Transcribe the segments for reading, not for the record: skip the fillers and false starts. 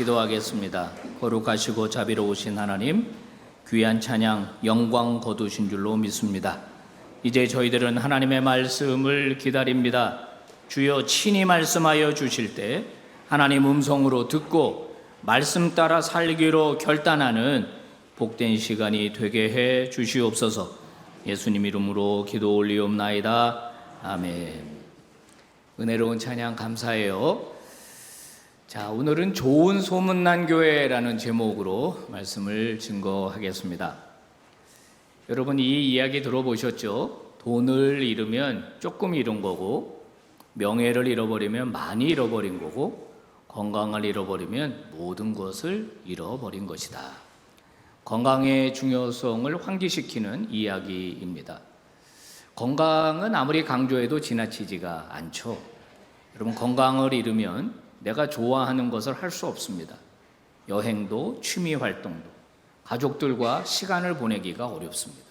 기도하겠습니다. 거룩하시고 자비로우신 하나님, 귀한 찬양, 영광 거두신 줄로 믿습니다. 이제 저희들은 하나님의 말씀을 기다립니다. 주여 친히 말씀하여 주실 때 하나님 음성으로 듣고 말씀 따라 살기로 결단하는 복된 시간이 되게 해 주시옵소서. 예수님 이름으로 기도 올리옵나이다. 아멘. 은혜로운 찬양 감사해요. 자, 오늘은 좋은 소문난 교회라는 제목으로 말씀을 증거하겠습니다. 여러분, 이 이야기 들어보셨죠? 돈을 잃으면 조금 잃은 거고, 명예를 잃어버리면 많이 잃어버린 거고, 건강을 잃어버리면 모든 것을 잃어버린 것이다. 건강의 중요성을 환기시키는 이야기입니다. 건강은 아무리 강조해도 지나치지가 않죠. 여러분, 건강을 잃으면 내가 좋아하는 것을 할 수 없습니다. 여행도, 취미 활동도, 가족들과 시간을 보내기가 어렵습니다.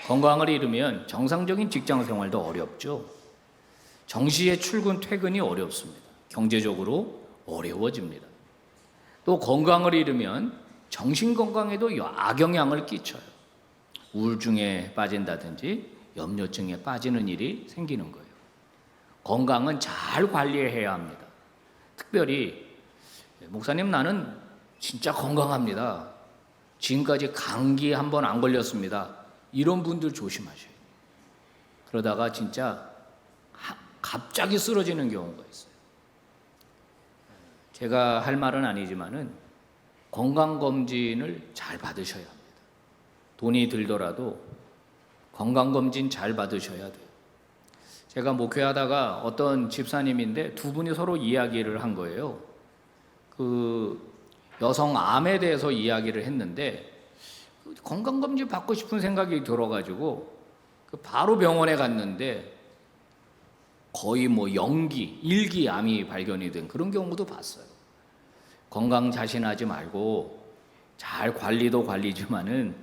건강을 잃으면 정상적인 직장 생활도 어렵죠. 정시에 출근, 퇴근이 어렵습니다. 경제적으로 어려워집니다. 또 건강을 잃으면 정신 건강에도 악영향을 끼쳐요. 우울증에 빠진다든지 염려증에 빠지는 일이 생기는 거예요. 건강은 잘 관리해야 합니다. 특별히 목사님, 나는 진짜 건강합니다. 지금까지 감기 한 번 안 걸렸습니다. 이런 분들 조심하셔요. 그러다가 진짜 갑자기 쓰러지는 경우가 있어요. 제가 할 말은 아니지만은 건강검진을 잘 받으셔야 합니다. 돈이 들더라도 건강검진 잘 받으셔야 돼요. 제가 목회하다가 어떤 집사님인데 두 분이 서로 이야기를 한 거예요. 그 여성 암에 대해서 이야기를 했는데 건강검진 받고 싶은 생각이 들어가지고 바로 병원에 갔는데 거의 연기, 일기 암이 발견이 된 그런 경우도 봤어요. 건강 자신하지 말고 잘 관리도 관리지만은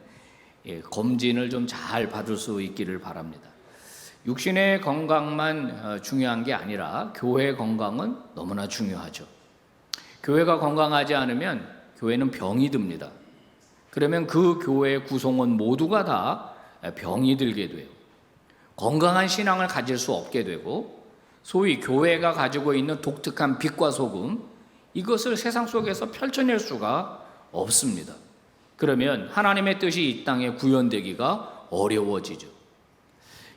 검진을 좀 잘 받을 수 있기를 바랍니다. 육신의 건강만 중요한 게 아니라 교회 건강은 너무나 중요하죠. 교회가 건강하지 않으면 교회는 병이 듭니다. 그러면 그 교회의 구성원 모두가 다 병이 들게 돼요. 건강한 신앙을 가질 수 없게 되고, 소위 교회가 가지고 있는 독특한 빛과 소금, 이것을 세상 속에서 펼쳐낼 수가 없습니다. 그러면 하나님의 뜻이 이 땅에 구현되기가 어려워지죠.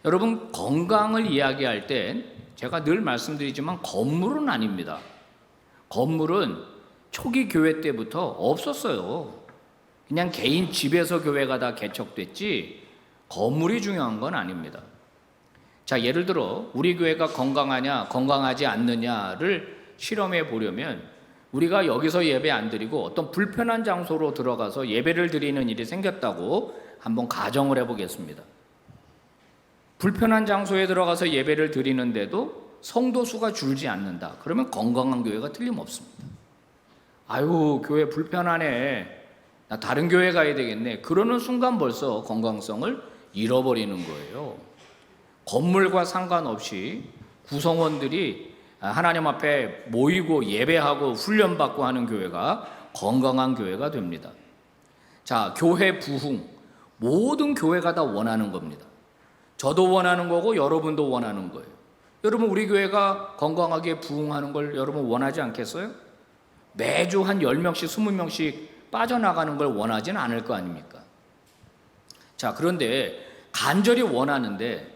여러분, 건강을 이야기할 땐 제가 늘 말씀드리지만 건물은 아닙니다. 건물은 초기 교회 때부터 없었어요. 그냥 개인 집에서 교회가 다 개척됐지 건물이 중요한 건 아닙니다. 자, 예를 들어 우리 교회가 건강하냐 건강하지 않느냐를 실험해 보려면 우리가 여기서 예배 안 드리고 어떤 불편한 장소로 들어가서 예배를 드리는 일이 생겼다고 한번 가정을 해보겠습니다. 불편한 장소에 들어가서 예배를 드리는데도 성도 수가 줄지 않는다. 그러면 건강한 교회가 틀림없습니다. 아유, 교회 불편하네. 나 다른 교회 가야 되겠네. 그러는 순간 벌써 건강성을 잃어버리는 거예요. 건물과 상관없이 구성원들이 하나님 앞에 모이고 예배하고 훈련받고 하는 교회가 건강한 교회가 됩니다. 자, 교회 부흥. 모든 교회가 다 원하는 겁니다. 저도 원하는 거고 여러분도 원하는 거예요. 여러분, 우리 교회가 건강하게 부흥하는 걸 여러분 원하지 않겠어요? 매주 한 10명씩 20명씩 빠져나가는 걸 원하지는 않을 거 아닙니까? 자, 그런데 간절히 원하는데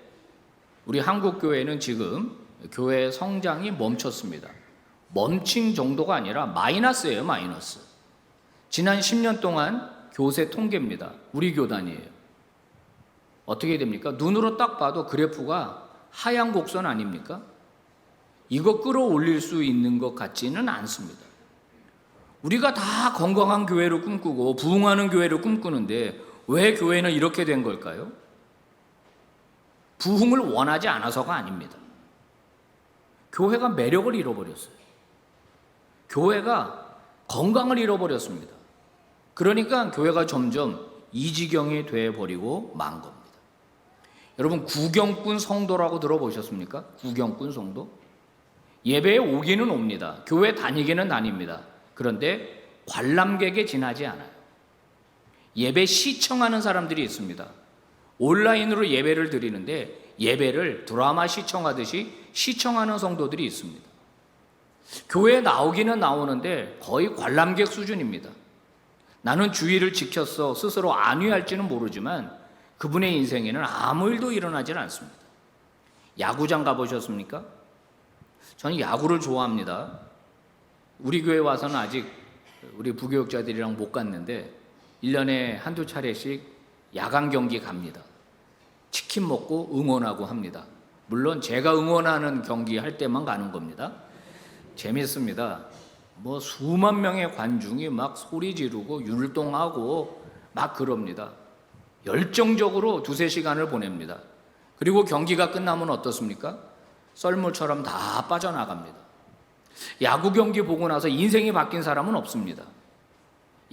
우리 한국교회는 지금 교회 성장이 멈췄습니다. 멈춘 정도가 아니라 마이너스예요, 마이너스. 지난 10년 동안 교세 통계입니다. 우리 교단이에요. 어떻게 됩니까? 눈으로 딱 봐도 그래프가 하향 곡선 아닙니까? 이거 끌어올릴 수 있는 것 같지는 않습니다. 우리가 다 건강한 교회를 꿈꾸고 부흥하는 교회를 꿈꾸는데 왜 교회는 이렇게 된 걸까요? 부흥을 원하지 않아서가 아닙니다. 교회가 매력을 잃어버렸어요. 교회가 건강을 잃어버렸습니다. 그러니까 교회가 점점 이 지경이 되어버리고 만 겁니다. 여러분, 구경꾼 성도라고 들어보셨습니까? 구경꾼 성도? 예배에 오기는 옵니다. 교회 다니기는 다닙니다. 그런데 관람객에 지나지 않아요. 예배 시청하는 사람들이 있습니다. 온라인으로 예배를 드리는데 예배를 드라마 시청하듯이 시청하는 성도들이 있습니다. 교회에 나오기는 나오는데 거의 관람객 수준입니다. 나는 주의를 지켰어 스스로 안위할지는 모르지만 그분의 인생에는 아무 일도 일어나질 않습니다. 야구장 가보셨습니까? 저는 야구를 좋아합니다. 우리 교회 와서는 아직 우리 부교육자들이랑 못 갔는데 1년에 한두 차례씩 야간 경기 갑니다. 치킨 먹고 응원하고 합니다. 물론 제가 응원하는 경기 할 때만 가는 겁니다. 재밌습니다. 뭐 수만 명의 관중이 막 소리 지르고 율동하고 막 그럽니다. 열정적으로 2-3시간을 보냅니다. 그리고 경기가 끝나면 어떻습니까? 썰물처럼 다 빠져나갑니다. 야구 경기 보고 나서 인생이 바뀐 사람은 없습니다.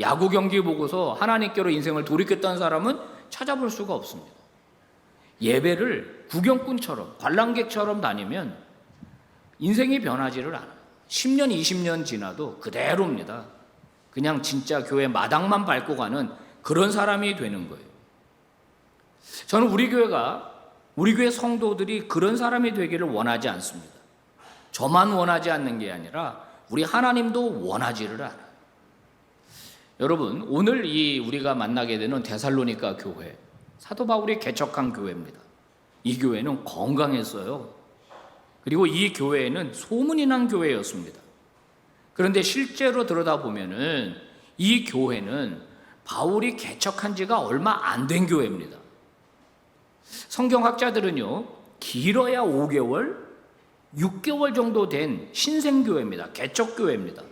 야구 경기 보고서 하나님께로 인생을 돌이켰던 사람은 찾아볼 수가 없습니다. 예배를 구경꾼처럼 관람객처럼 다니면 인생이 변하지를 않아요. 10년, 20년 지나도 그대로입니다. 그냥 진짜 교회 마당만 밟고 가는 그런 사람이 되는 거예요. 저는 우리 교회 성도들이 그런 사람이 되기를 원하지 않습니다. 저만 원하지 않는 게 아니라 우리 하나님도 원하지를 않아요. 여러분, 오늘 우리가 만나게 되는 데살로니가 교회, 사도 바울이 개척한 교회입니다. 이 교회는 건강했어요. 그리고 이 교회는 소문이 난 교회였습니다. 그런데 실제로 들여다보면은 이 교회는 바울이 개척한 지가 얼마 안 된 교회입니다. 성경학자들은요, 길어야 5개월, 6개월 정도 된 신생교회입니다. 개척교회입니다.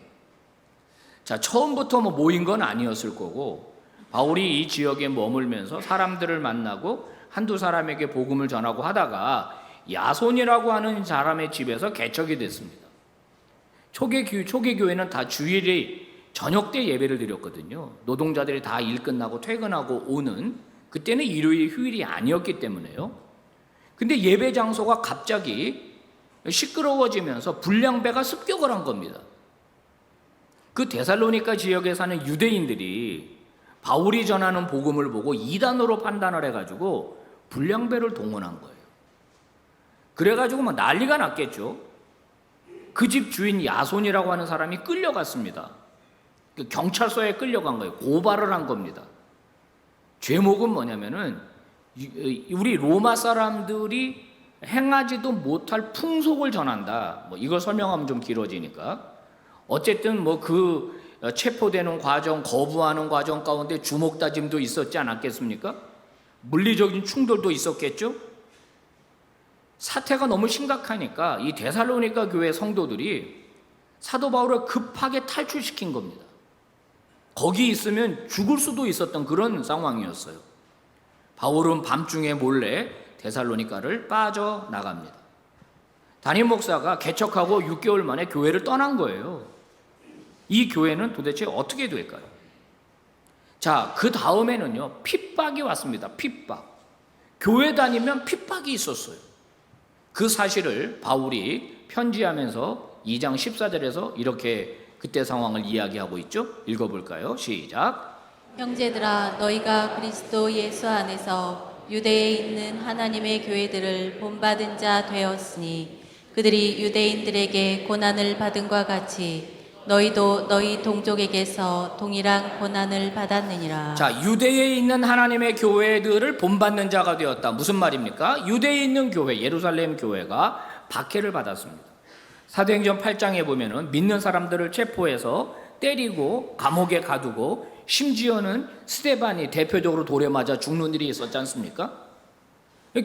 자, 처음부터 모인 건 아니었을 거고, 바울이 이 지역에 머물면서 사람들을 만나고 한두 사람에게 복음을 전하고 하다가 야손이라고 하는 사람의 집에서 개척이 됐습니다. 초기 교회는 다 주일에 저녁 때 예배를 드렸거든요. 노동자들이 다 일 끝나고 퇴근하고 오는, 그때는 일요일 휴일이 아니었기 때문에요. 근데 예배 장소가 갑자기 시끄러워지면서 불량배가 습격을 한 겁니다. 그 데살로니가 지역에 사는 유대인들이 바울이 전하는 복음을 보고 이단으로 판단을 해가지고 불량배를 동원한 거예요. 그래가지고 막 난리가 났겠죠. 그 집 주인 야손이라고 하는 사람이 끌려갔습니다. 경찰서에 끌려간 거예요. 고발을 한 겁니다. 죄목은 뭐냐면은 우리 로마 사람들이 행하지도 못할 풍속을 전한다. 이걸 설명하면 좀 길어지니까. 어쨌든 그 체포되는 과정, 거부하는 과정 가운데 주먹 다짐도 있었지 않았겠습니까? 물리적인 충돌도 있었겠죠? 사태가 너무 심각하니까 이 데살로니가 교회 성도들이 사도 바울을 급하게 탈출시킨 겁니다. 거기 있으면 죽을 수도 있었던 그런 상황이었어요. 바울은 밤중에 몰래 데살로니가를 빠져나갑니다. 담임 목사가 개척하고 6개월 만에 교회를 떠난 거예요. 이 교회는 도대체 어떻게 될까요? 자, 그 다음에는요, 핍박이 왔습니다. 핍박. 교회 다니면 핍박이 있었어요. 그 사실을 바울이 편지하면서 2장 14절에서 이렇게 그때 상황을 이야기하고 있죠. 읽어볼까요? 시작. 형제들아, 너희가 그리스도 예수 안에서 유대에 있는 하나님의 교회들을 본받은 자 되었으니 그들이 유대인들에게 고난을 받은과 같이 너희도 너희 동족에게서 동일한 고난을 받았느니라. 자, 유대에 있는 하나님의 교회들을 본받는 자가 되었다. 무슨 말입니까? 유대에 있는 교회, 예루살렘 교회가 박해를 받았습니다. 사도행전 8장에 보면은 믿는 사람들을 체포해서 때리고 감옥에 가두고 심지어는 스데반이 대표적으로 돌에 맞아 죽는 일이 있었지 않습니까?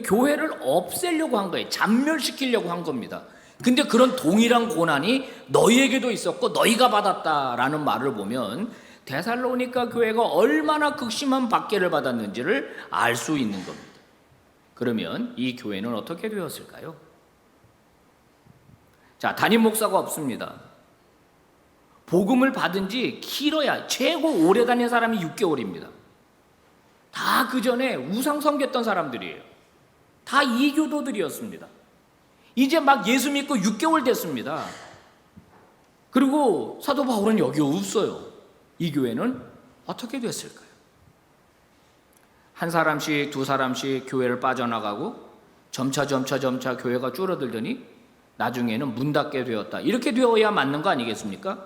교회를 없애려고 한 거예요. 잔멸시키려고 한 겁니다. 근데 그런 동일한 고난이 너희에게도 있었고 너희가 받았다라는 말을 보면 데살로니가 교회가 얼마나 극심한 박해를 받았는지를 알 수 있는 겁니다. 그러면 이 교회는 어떻게 되었을까요? 자, 담임 목사가 없습니다. 복음을 받은 지 길어야 최고 오래 다닌 사람이 6개월입니다. 다 그 전에 우상 섬겼던 사람들이에요. 다 이교도들이었습니다. 이제 막 예수 믿고 6개월 됐습니다. 그리고 사도 바울은 여기 없어요. 이 교회는 어떻게 됐을까요? 한 사람씩 두 사람씩 교회를 빠져나가고 점차 교회가 줄어들더니 나중에는 문 닫게 되었다. 이렇게 되어야 맞는 거 아니겠습니까?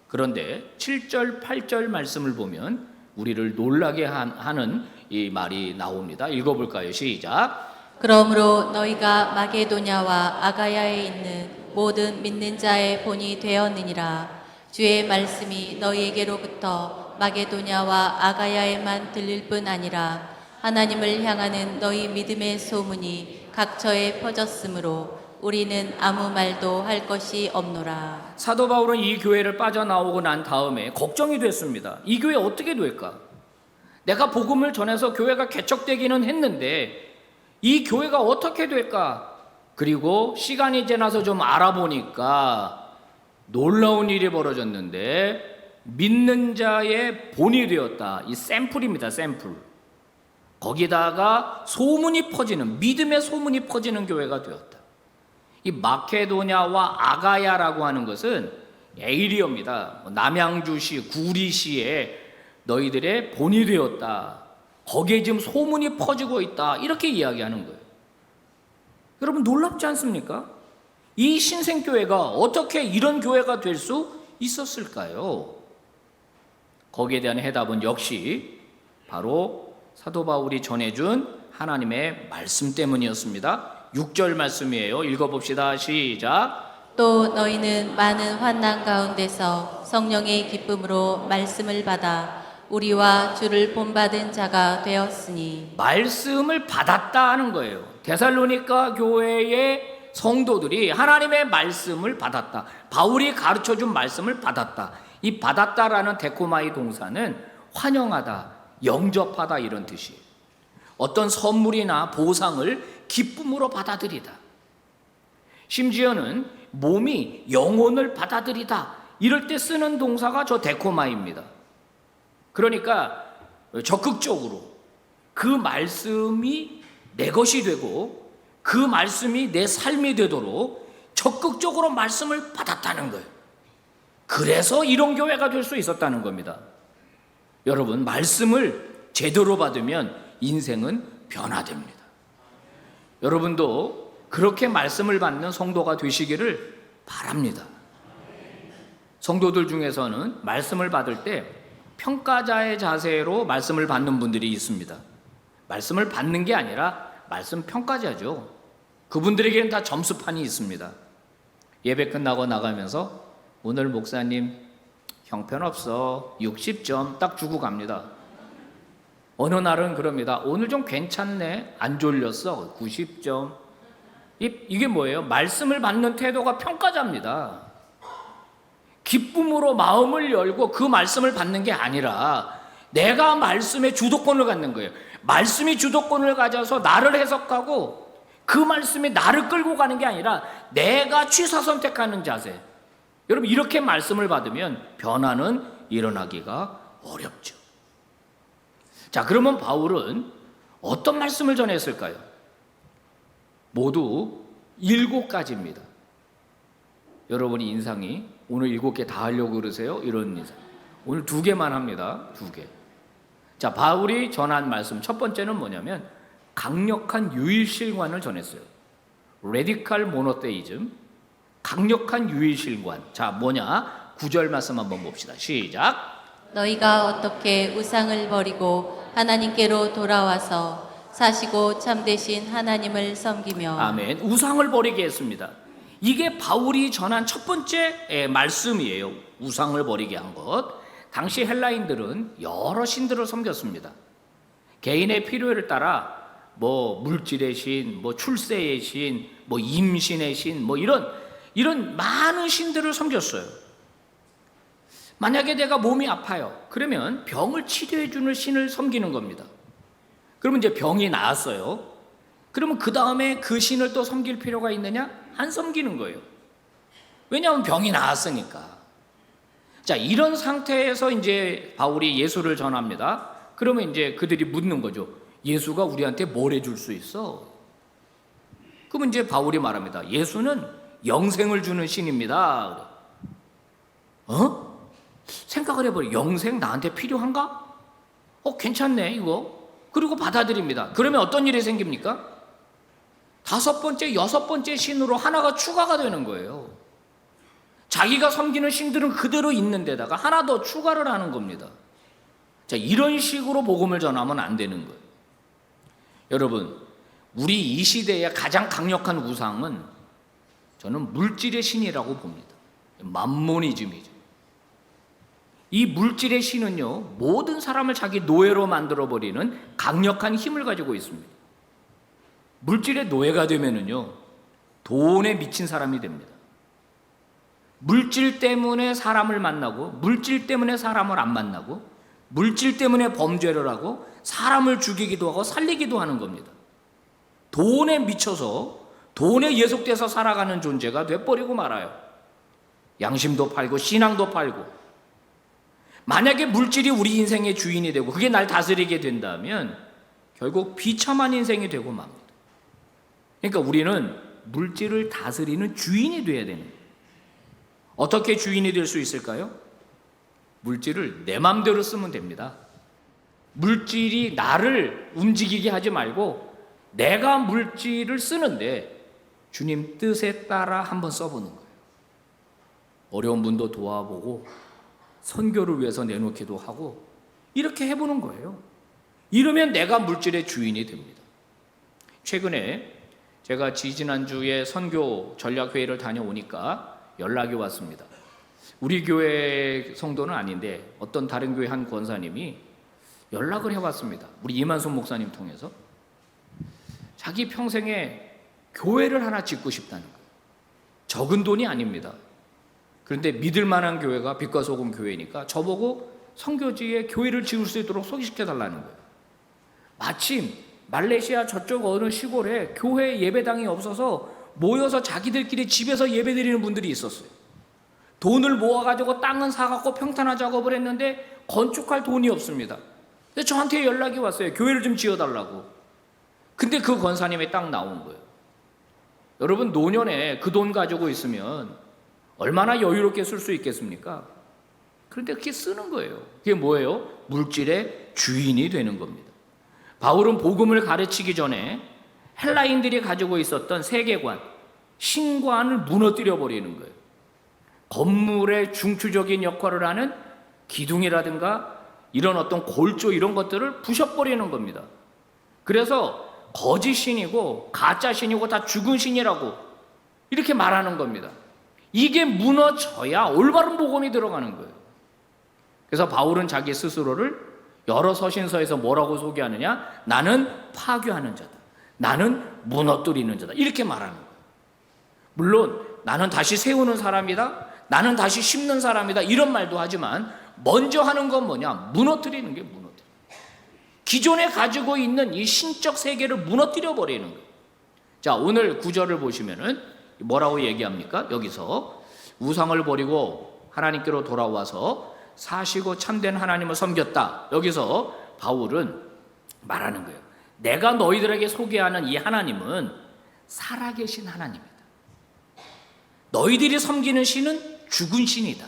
그런데 7절, 8절 말씀을 보면 우리를 놀라게 하는 이 말이 나옵니다. 읽어볼까요? 시작. 그러므로 너희가 마게도냐와 아가야에 있는 모든 믿는 자의 본이 되었느니라. 주의 말씀이 너희에게로부터 마게도냐와 아가야에만 들릴 뿐 아니라 하나님을 향하는 너희 믿음의 소문이 각처에 퍼졌으므로 우리는 아무 말도 할 것이 없노라. 사도 바울은 이 교회를 빠져나오고 난 다음에 걱정이 됐습니다. 이 교회 어떻게 될까? 내가 복음을 전해서 교회가 개척되기는 했는데 이 교회가 어떻게 될까? 그리고 시간이 지나서 좀 알아보니까 놀라운 일이 벌어졌는데 믿는 자의 본이 되었다. 이 샘플입니다. 샘플. 거기다가 소문이 퍼지는, 믿음의 소문이 퍼지는 교회가 되었다. 이 마케도냐와 아가야라고 하는 것은 에이리어입니다. 남양주시, 구리시에 너희들의 본이 되었다. 거기에 지금 소문이 퍼지고 있다. 이렇게 이야기하는 거예요. 여러분 놀랍지 않습니까? 이 신생교회가 어떻게 이런 교회가 될 수 있었을까요? 거기에 대한 해답은 역시 바로 사도 바울이 전해준 하나님의 말씀 때문이었습니다. 6절 말씀이에요. 읽어봅시다. 시작. 또 너희는 많은 환난 가운데서 성령의 기쁨으로 말씀을 받아 우리와 주를 본받은 자가 되었으니. 말씀을 받았다 하는 거예요. 데살로니가 교회의 성도들이 하나님의 말씀을 받았다. 바울이 가르쳐준 말씀을 받았다. 이 받았다라는 데코마이 동사는 환영하다, 영접하다 이런 뜻이에요. 어떤 선물이나 보상을 기쁨으로 받아들이다. 심지어는 몸이 영혼을 받아들이다. 이럴 때 쓰는 동사가 저 데코마입니다. 그러니까 적극적으로 그 말씀이 내 것이 되고 그 말씀이 내 삶이 되도록 적극적으로 말씀을 받았다는 거예요. 그래서 이런 교회가 될 수 있었다는 겁니다. 여러분, 말씀을 제대로 받으면 인생은 변화됩니다. 여러분도 그렇게 말씀을 받는 성도가 되시기를 바랍니다. 성도들 중에서는 말씀을 받을 때 평가자의 자세로 말씀을 받는 분들이 있습니다. 말씀을 받는 게 아니라 말씀 평가자죠. 그분들에게는 다 점수판이 있습니다. 예배 끝나고 나가면서 오늘 목사님 형편없어 60점 딱 주고 갑니다. 어느 날은 그럽니다. 오늘 좀 괜찮네, 안 졸렸어, 90점. 이게 뭐예요? 말씀을 받는 태도가 평가자입니다. 기쁨으로 마음을 열고 그 말씀을 받는 게 아니라 내가 말씀의 주도권을 갖는 거예요. 말씀이 주도권을 가져서 나를 해석하고 그 말씀이 나를 끌고 가는 게 아니라 내가 취사 선택하는 자세. 여러분, 이렇게 말씀을 받으면 변화는 일어나기가 어렵죠. 자, 그러면 바울은 어떤 말씀을 전했을까요? 모두 7가지입니다. 여러분이 인상이 오늘 7개 다 하려고 그러세요? 이런 인상. 오늘 2개만 합니다. 2개. 자, 바울이 전한 말씀 첫 번째는 뭐냐면 강력한 유일신관을 전했어요. 레디칼 모노테이즘, 강력한 유일신관. 자, 뭐냐? 9절 말씀 한번 봅시다. 시작. 너희가 어떻게 우상을 버리고 하나님께로 돌아와서 사시고 참되신 하나님을 섬기며. 아멘. 우상을 버리게 했습니다. 이게 바울이 전한 첫 번째 말씀이에요. 우상을 버리게 한 것. 당시 헬라인들은 여러 신들을 섬겼습니다. 개인의 필요를 따라 뭐 물질의 신, 뭐 출세의 신, 뭐 임신의 신, 뭐 이런 많은 신들을 섬겼어요. 만약에 내가 몸이 아파요. 그러면 병을 치료해 주는 신을 섬기는 겁니다. 그러면 이제 병이 나았어요. 그러면 그 다음에 그 신을 또 섬길 필요가 있느냐? 안 섬기는 거예요. 왜냐하면 병이 나았으니까. 자, 이런 상태에서 이제 바울이 예수를 전합니다. 그러면 이제 그들이 묻는 거죠. 예수가 우리한테 뭘 해줄 수 있어? 그러면 이제 바울이 말합니다. 예수는 영생을 주는 신입니다. 생각을 해버려. 영생 나한테 필요한가? 괜찮네 이거. 그리고 받아들입니다. 그러면 어떤 일이 생깁니까? 5번째, 6번째 신으로 하나가 추가가 되는 거예요. 자기가 섬기는 신들은 그대로 있는 데다가 하나 더 추가를 하는 겁니다. 자, 이런 식으로 복음을 전하면 안 되는 거예요. 여러분, 우리 이 시대의 가장 강력한 우상은 저는 물질의 신이라고 봅니다. 맘모니즘이죠. 이 물질의 신은요, 모든 사람을 자기 노예로 만들어버리는 강력한 힘을 가지고 있습니다. 물질의 노예가 되면은요, 돈에 미친 사람이 됩니다. 물질 때문에 사람을 만나고, 물질 때문에 사람을 안 만나고, 물질 때문에 범죄를 하고, 사람을 죽이기도 하고 살리기도 하는 겁니다. 돈에 미쳐서 돈에 예속돼서 살아가는 존재가 돼버리고 말아요. 양심도 팔고 신앙도 팔고. 만약에 물질이 우리 인생의 주인이 되고 그게 날 다스리게 된다면 결국 비참한 인생이 되고 맙니다. 그러니까 우리는 물질을 다스리는 주인이 돼야 되는 거예요. 어떻게 주인이 될 수 있을까요? 물질을 내 맘대로 쓰면 됩니다. 물질이 나를 움직이게 하지 말고 내가 물질을 쓰는데 주님 뜻에 따라 한번 써보는 거예요. 어려운 분도 도와보고 선교를 위해서 내놓기도 하고 이렇게 해보는 거예요. 이러면 내가 물질의 주인이 됩니다. 최근에 제가 지지난주에 선교 전략회의를 다녀오니까 연락이 왔습니다. 우리 교회 성도는 아닌데 어떤 다른 교회 한 권사님이 연락을 해왔습니다. 우리 이만손 목사님 통해서 자기 평생에 교회를 하나 짓고 싶다는 거예요. 적은 돈이 아닙니다. 그런데 믿을 만한 교회가 빛과 소금 교회니까 저보고 선교지에 교회를 지을 수 있도록 소개시켜달라는 거예요. 마침 말레이시아 저쪽 어느 시골에 교회 예배당이 없어서 모여서 자기들끼리 집에서 예배드리는 분들이 있었어요. 돈을 모아가지고 땅은 사갖고 평탄화 작업을 했는데 건축할 돈이 없습니다. 근데 저한테 연락이 왔어요. 교회를 좀 지어달라고. 근데 그 권사님이 딱 나온 거예요. 여러분, 노년에 그 돈 가지고 있으면 얼마나 여유롭게 쓸 수 있겠습니까? 그런데 그렇게 쓰는 거예요. 그게 뭐예요? 물질의 주인이 되는 겁니다. 바울은 복음을 가르치기 전에 헬라인들이 가지고 있었던 세계관, 신관을 무너뜨려 버리는 거예요. 건물의 중추적인 역할을 하는 기둥이라든가 이런 어떤 골조 이런 것들을 부셔버리는 겁니다. 그래서 거짓 신이고 가짜 신이고 다 죽은 신이라고 이렇게 말하는 겁니다. 이게 무너져야 올바른 복음이 들어가는 거예요. 그래서 바울은 자기 스스로를 여러 서신서에서 뭐라고 소개하느냐? 나는 파괴하는 자다. 나는 무너뜨리는 자다. 이렇게 말하는 거예요. 물론 나는 다시 세우는 사람이다. 나는 다시 심는 사람이다. 이런 말도 하지만 먼저 하는 건 뭐냐? 무너뜨리는 게 무너뜨려. 기존에 가지고 있는 이 신적 세계를 무너뜨려 버리는 거예요. 자, 오늘 구절을 보시면은 뭐라고 얘기합니까? 여기서 우상을 버리고 하나님께로 돌아와서 사시고 참된 하나님을 섬겼다. 여기서 바울은 말하는 거예요. 내가 너희들에게 소개하는 이 하나님은 살아계신 하나님이다. 너희들이 섬기는 신은 죽은 신이다.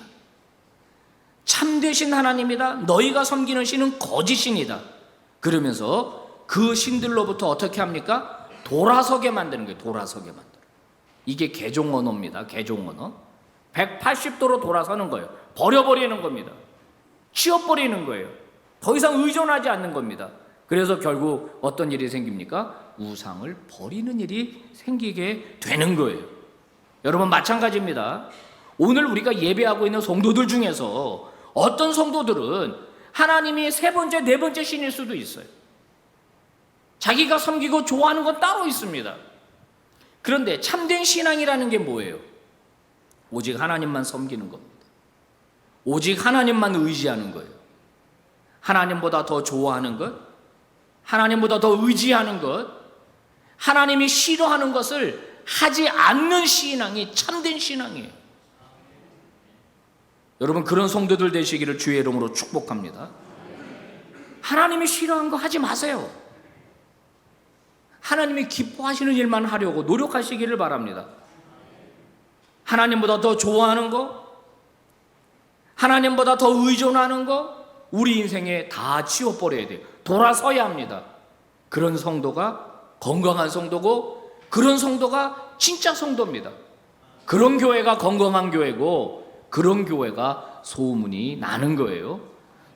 참되신 하나님이다. 너희가 섬기는 신은 거짓 신이다. 그러면서 그 신들로부터 어떻게 합니까? 돌아서게 만드는 거예요. 돌아서게 만들어. 이게 개종 언어입니다. 개종 언어. 180도로 돌아서는 거예요. 버려버리는 겁니다. 치워버리는 거예요. 더 이상 의존하지 않는 겁니다. 그래서 결국 어떤 일이 생깁니까? 우상을 버리는 일이 생기게 되는 거예요. 여러분, 마찬가지입니다. 오늘 우리가 예배하고 있는 성도들 중에서 어떤 성도들은 하나님이 세 번째, 네 번째 신일 수도 있어요. 자기가 섬기고 좋아하는 건 따로 있습니다. 그런데 참된 신앙이라는 게 뭐예요? 오직 하나님만 섬기는 겁니다. 오직 하나님만 의지하는 거예요. 하나님보다 더 좋아하는 것, 하나님보다 더 의지하는 것, 하나님이 싫어하는 것을 하지 않는 신앙이 참된 신앙이에요. 여러분, 그런 성도들 되시기를 주의 이름으로 축복합니다. 하나님이 싫어하는 거 하지 마세요. 하나님이 기뻐하시는 일만 하려고 노력하시기를 바랍니다. 하나님보다 더 좋아하는 거, 하나님보다 더 의존하는 거, 우리 인생에 다 지워버려야 돼요. 돌아서야 합니다. 그런 성도가 건강한 성도고, 그런 성도가 진짜 성도입니다. 그런 교회가 건강한 교회고, 그런 교회가 소문이 나는 거예요.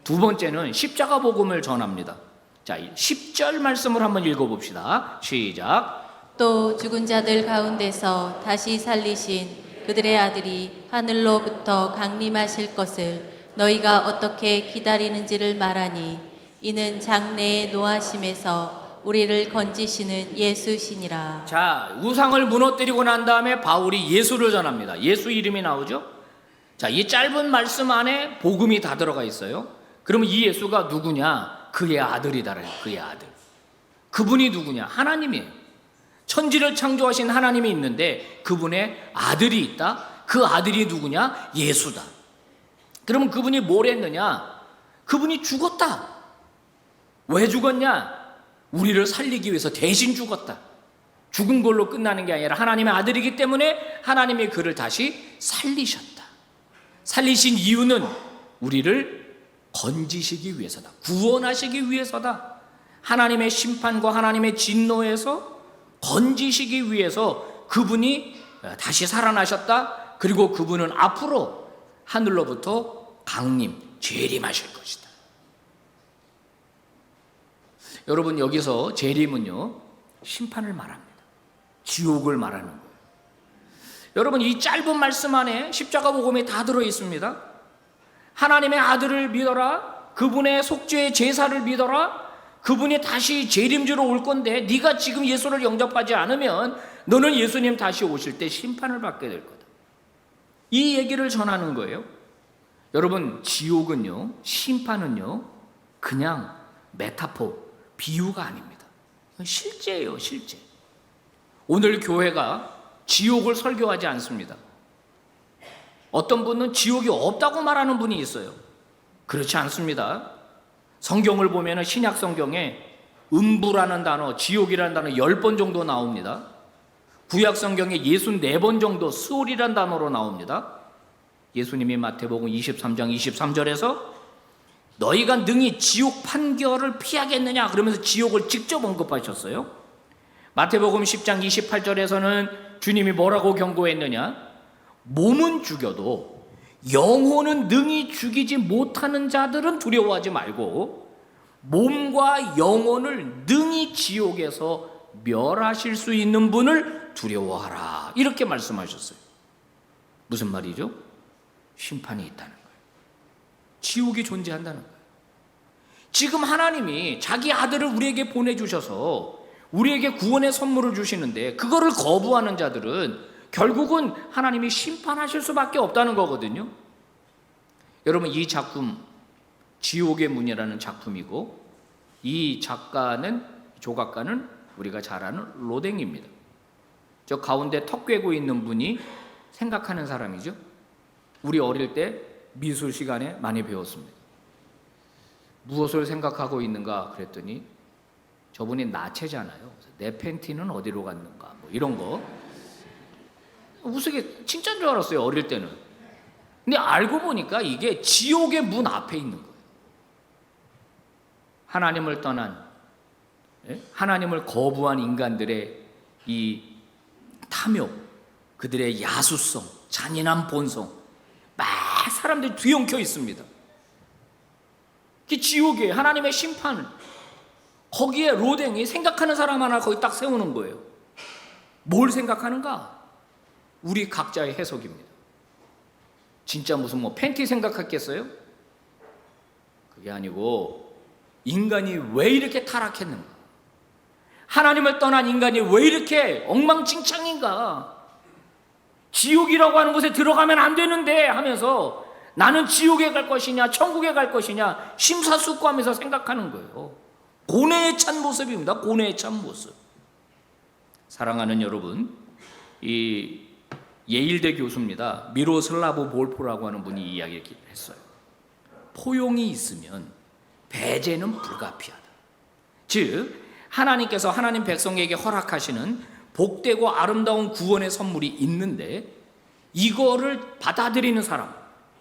두 번째는 십자가 복음을 전합니다. 자, 10절 말씀을 한번 읽어봅시다. 시작. 또 죽은 자들 가운데서 다시 살리신 그들의 아들이 하늘로부터 강림하실 것을 너희가 어떻게 기다리는지를 말하니 이는 장래의 노하심에서 우리를 건지시는 예수시니라. 자, 우상을 무너뜨리고 난 다음에 바울이 예수를 전합니다. 예수 이름이 나오죠? 자, 이 짧은 말씀 안에 복음이 다 들어가 있어요. 그러면 이 예수가 누구냐? 그의 아들이다래요. 그의 아들. 그분이 누구냐? 하나님이에요. 천지를 창조하신 하나님이 있는데 그분의 아들이 있다. 그 아들이 누구냐? 예수다. 그러면 그분이 뭘 했느냐? 그분이 죽었다. 왜 죽었냐? 우리를 살리기 위해서 대신 죽었다. 죽은 걸로 끝나는 게 아니라 하나님의 아들이기 때문에 하나님이 그를 다시 살리셨다. 살리신 이유는 우리를 건지시기 위해서다. 구원하시기 위해서다. 하나님의 심판과 하나님의 진노에서 건지시기 위해서 그분이 다시 살아나셨다. 그리고 그분은 앞으로 하늘로부터 강림, 재림하실 것이다. 여러분, 여기서 재림은요, 심판을 말합니다. 지옥을 말하는 거예요. 여러분, 이 짧은 말씀 안에 십자가 복음이 다 들어 있습니다. 하나님의 아들을 믿어라. 그분의 속죄의 제사를 믿어라. 그분이 다시 재림주로 올 건데 네가 지금 예수를 영접하지 않으면 너는 예수님 다시 오실 때 심판을 받게 될 거다. 이 얘기를 전하는 거예요. 여러분, 지옥은요, 심판은요, 그냥 메타포, 비유가 아닙니다. 실제예요, 실제. 오늘 교회가 지옥을 설교하지 않습니다. 어떤 분은 지옥이 없다고 말하는 분이 있어요. 그렇지 않습니다. 성경을 보면 신약 성경에 음부라는 단어, 지옥이라는 단어 10번 정도 나옵니다. 구약 성경에 64번 정도 스올이라는 단어로 나옵니다. 예수님이 마태복음 23장 23절에서 너희가 능히 지옥 판결을 피하겠느냐 그러면서 지옥을 직접 언급하셨어요. 마태복음 10장 28절에서는 주님이 뭐라고 경고했느냐? 몸은 죽여도 영혼은 능히 죽이지 못하는 자들은 두려워하지 말고 몸과 영혼을 능히 지옥에서 멸하실 수 있는 분을 두려워하라. 이렇게 말씀하셨어요. 무슨 말이죠? 심판이 있다는 거예요. 지옥이 존재한다는 거예요. 지금 하나님이 자기 아들을 우리에게 보내주셔서 우리에게 구원의 선물을 주시는데 그거를 거부하는 자들은 결국은 하나님이 심판하실 수밖에 없다는 거거든요. 여러분, 이 작품 지옥의 문이라는 작품이고 이 작가는, 조각가는 우리가 잘 아는 로댕입니다. 저 가운데 턱 꿰고 있는 분이 생각하는 사람이죠. 우리 어릴 때 미술 시간에 많이 배웠습니다. 무엇을 생각하고 있는가 그랬더니 저분이 나체잖아요. 내 팬티는 어디로 갔는가 뭐 이런 거 우스개 칭찬 줄 알았어요, 어릴 때는. 근데 알고 보니까 이게 지옥의 문 앞에 있는 거예요. 하나님을 떠난, 하나님을 거부한 인간들의 이 탐욕, 그들의 야수성, 잔인한 본성, 막 사람들이 뒤엉켜 있습니다. 그 지옥에 하나님의 심판, 거기에 로댕이 생각하는 사람 하나 거기 딱 세우는 거예요. 뭘 생각하는가? 우리 각자의 해석입니다. 진짜 무슨 뭐 팬티 생각했겠어요? 그게 아니고 인간이 왜 이렇게 타락했는가? 하나님을 떠난 인간이 왜 이렇게 엉망진창인가? 지옥이라고 하는 곳에 들어가면 안 되는데 하면서 나는 지옥에 갈 것이냐 천국에 갈 것이냐 심사숙고하면서 생각하는 거예요. 고뇌에 찬 모습입니다. 고뇌에 찬 모습. 사랑하는 여러분, 이 예일대 교수입니다. 미로슬라브 볼포라고 하는 분이 이야기를 했어요. 포용이 있으면 배제는 불가피하다. 즉 하나님께서 하나님 백성에게 허락하시는 복되고 아름다운 구원의 선물이 있는데 이거를 받아들이는 사람,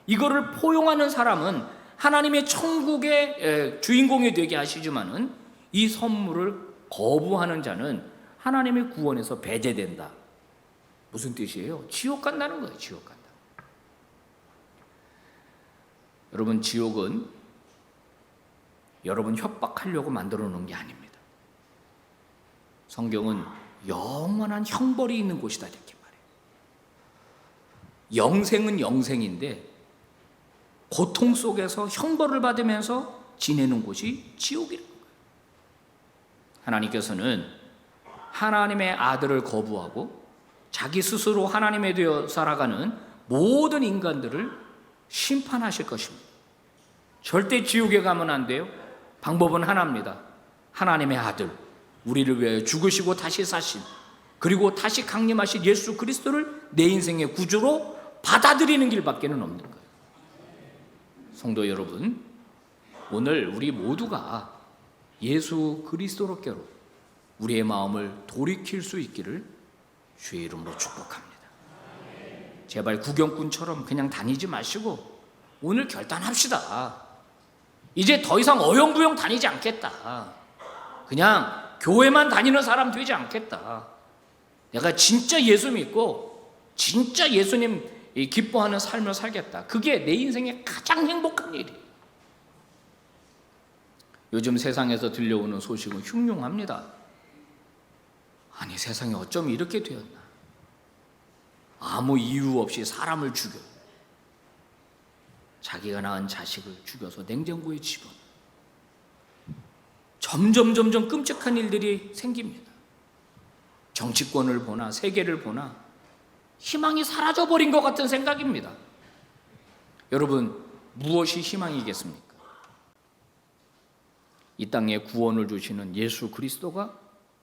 이거를 포용하는 사람은 하나님의 천국의 주인공이 되게 하시지만은 이 선물을 거부하는 자는 하나님의 구원에서 배제된다. 무슨 뜻이에요? 지옥 간다는 거예요. 지옥 간다. 여러분, 지옥은 여러분 협박하려고 만들어 놓은 게 아닙니다. 성경은 영원한 형벌이 있는 곳이다 이렇게 말해요. 영생은 영생인데 고통 속에서 형벌을 받으면서 지내는 곳이 지옥이라는 거예요. 하나님께서는 하나님의 아들을 거부하고 자기 스스로 하나님에 되어 살아가는 모든 인간들을 심판하실 것입니다. 절대 지옥에 가면 안 돼요. 방법은 하나입니다. 하나님의 아들, 우리를 위하여 죽으시고 다시 사신, 그리고 다시 강림하신 예수 그리스도를 내 인생의 구주로 받아들이는 길밖에는 없는 거예요. 성도 여러분, 오늘 우리 모두가 예수 그리스도로께로 우리의 마음을 돌이킬 수 있기를 주의 이름으로 축복합니다. 제발 구경꾼처럼 그냥 다니지 마시고 오늘 결단합시다. 이제 더 이상 어영부영 다니지 않겠다. 그냥 교회만 다니는 사람 되지 않겠다. 내가 진짜 예수 믿고 진짜 예수님 기뻐하는 삶을 살겠다. 그게 내 인생의 가장 행복한 일이에요. 요즘 세상에서 들려오는 소식은 흉흉합니다. 아니, 세상에 어쩜 이렇게 되었나. 아무 이유 없이 사람을 죽여, 자기가 낳은 자식을 죽여서 냉장고에 집어넣어. 점점 끔찍한 일들이 생깁니다. 정치권을 보나 세계를 보나 희망이 사라져버린 것 같은 생각입니다. 여러분, 무엇이 희망이겠습니까? 이 땅에 구원을 주시는 예수 그리스도가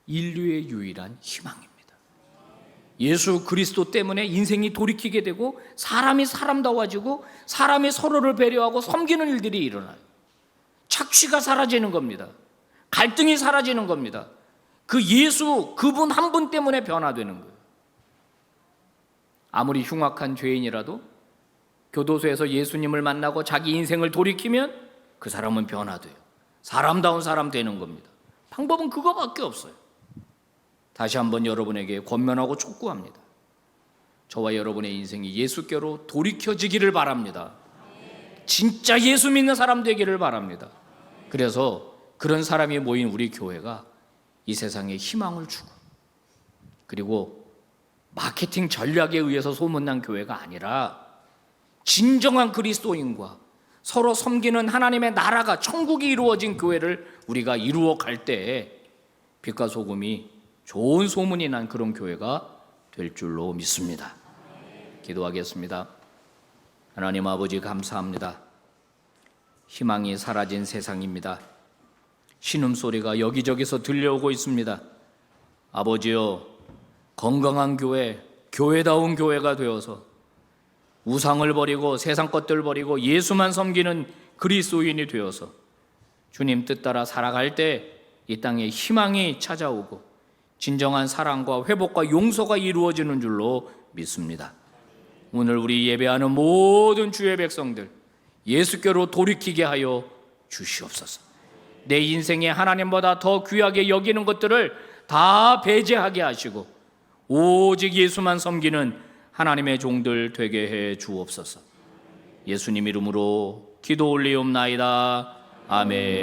인류의 유일한 희망입니다. 예수 그리스도 때문에 인생이 돌이키게 되고 사람이 사람다워지고 사람이 서로를 배려하고 섬기는 일들이 일어나요. 착취가 사라지는 겁니다. 갈등이 사라지는 겁니다. 그 예수, 그분 한 분 때문에 변화되는 거예요. 아무리 흉악한 죄인이라도 교도소에서 예수님을 만나고 자기 인생을 돌이키면 그 사람은 변화돼요. 사람다운 사람 되는 겁니다. 방법은 그거밖에 없어요. 다시 한번 여러분에게 권면하고 촉구합니다. 저와 여러분의 인생이 예수께로 돌이켜지기를 바랍니다. 진짜 예수 믿는 사람 되기를 바랍니다. 그래서 그런 사람이 모인 우리 교회가 이 세상에 희망을 주고, 그리고 마케팅 전략에 의해서 소문난 교회가 아니라 진정한 그리스도인과 서로 섬기는 하나님의 나라가, 천국이 이루어진 교회를 우리가 이루어 갈 때에 빛과 소금이 좋은 소문이 난 그런 교회가 될 줄로 믿습니다. 기도하겠습니다. 하나님 아버지, 감사합니다. 희망이 사라진 세상입니다. 신음소리가 여기저기서 들려오고 있습니다. 아버지여, 건강한 교회, 교회다운 교회가 되어서 우상을 버리고 세상 것들 버리고 예수만 섬기는 그리스도인이 되어서 주님 뜻 따라 살아갈 때 이 땅에 희망이 찾아오고 진정한 사랑과 회복과 용서가 이루어지는 줄로 믿습니다. 오늘 우리 예배하는 모든 주의 백성들 예수께로 돌이키게 하여 주시옵소서. 내 인생에 하나님보다 더 귀하게 여기는 것들을 다 배제하게 하시고 오직 예수만 섬기는 하나님의 종들 되게 해 주옵소서. 예수님 이름으로 기도 올리옵나이다. 아멘.